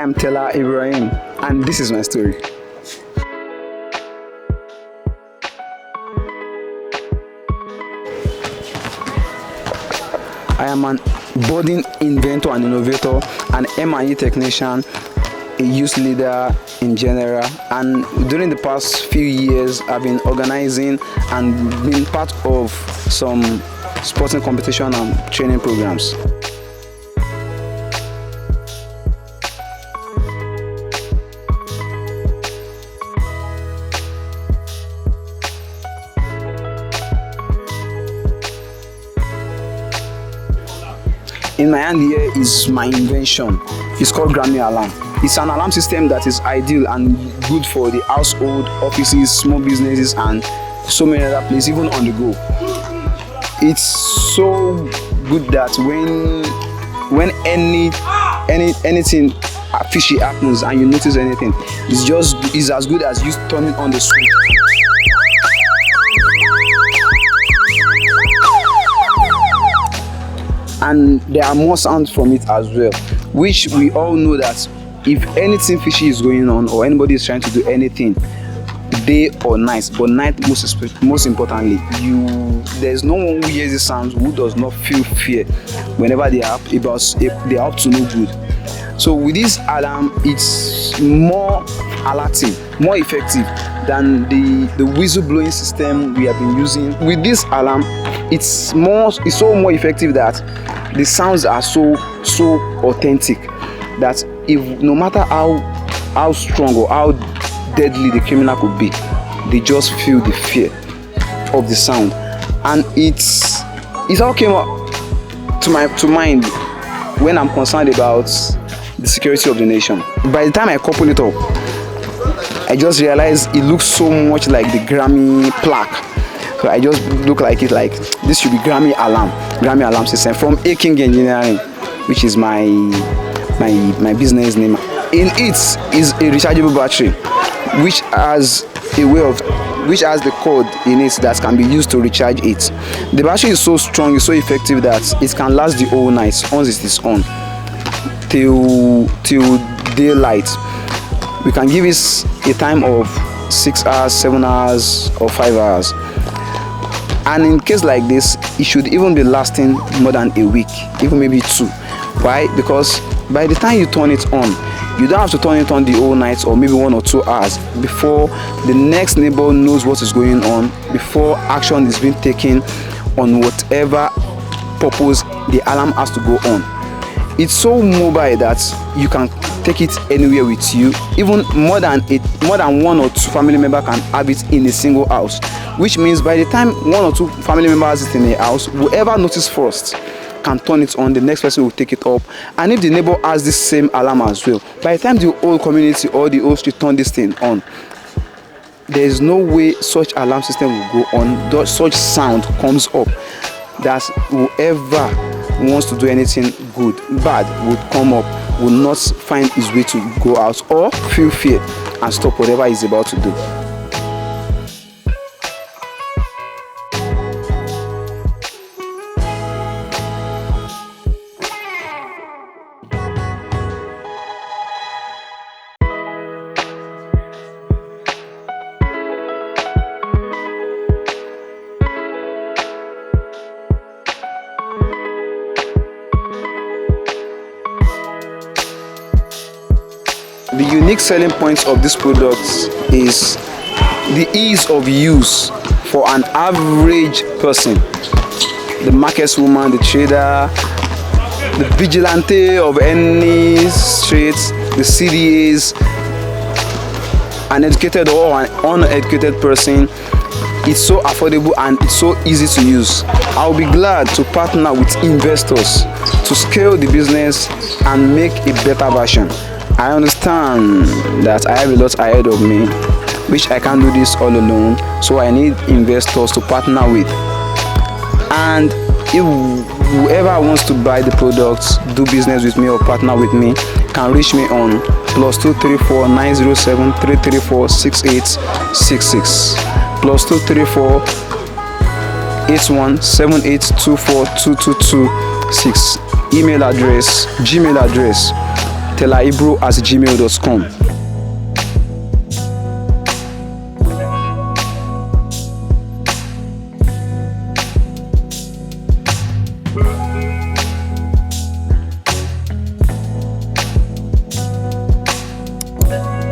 am Tella Ibrahim, and this is my story. I am an budding inventor and innovator, an M&E technician, a youth leader in general, and during the past few years I've been organizing and being part of some sporting competition and training programs. In my hand here is my invention. It's called Grammy Alarm. It's an alarm system that is ideal and good for the household, offices, small businesses, and so many other places, even on the go. It's so good that when anything fishy happens and you notice anything, it's as good as you turning on the switch. And there are more sounds from it as well, which we all know that if anything fishy is going on or anybody is trying to do anything, day or night, but night most importantly, there's no one who hears the sounds who does not feel fear whenever they are up to no good. So with this alarm, it's more alerting, more effective than the whistle blowing system we have been using. With this alarm, it's so more effective that the sounds are so authentic that if no matter how strong or how deadly the criminal could be, they just feel the fear of the sound. And it all came up to mind when I'm concerned about the security of the nation. By the time I couple it up, I just realized it looks so much like the Grammy plaque. So I just look like this should be Grammy Alarm system from A King Engineering, which is my business name. In it is a rechargeable battery, which has the code in it that can be used to recharge it. The battery is so strong, it's so effective that it can last the whole night once it is on till daylight. We can give it a time of 6 hours, 7 hours, or 5 hours. And in case like this, it should even be lasting more than a week, even maybe 2. Why? Because by the time you turn it on, you don't have to turn it on the whole night or maybe 1 or 2 hours before the next neighbor knows what is going on, before action is being taken on whatever purpose the alarm has to go on. It's so mobile that you can take it anywhere with you. Even more than 1 or 2 family members can have it in a single house, which means by the time 1 or 2 family members is in a house, whoever notices first can turn it on, the next person will take it up. And if the neighbor has the same alarm as well, by the time the whole community or the whole street turn this thing on, there is no way such alarm system will go on, such sound comes up, that whoever wants to do anything bad would come up, will not find his way to go out or feel fear and stop whatever he's about to do. The unique selling points of this product is the ease of use for an average person. The market woman, the trader, the vigilante of any street, the CDAs, an educated or an uneducated person. It's so affordable and it's so easy to use. I'll be glad to partner with investors to scale the business and make a better version. I understand that I have a lot ahead of me, which I can't do this all alone, so I need investors to partner with. And if whoever wants to buy the products, do business with me or partner with me, can reach me on +234 907 334 6866, +234 81 7824 2226. Email address, Gmail address, tellaibro@gmail.com.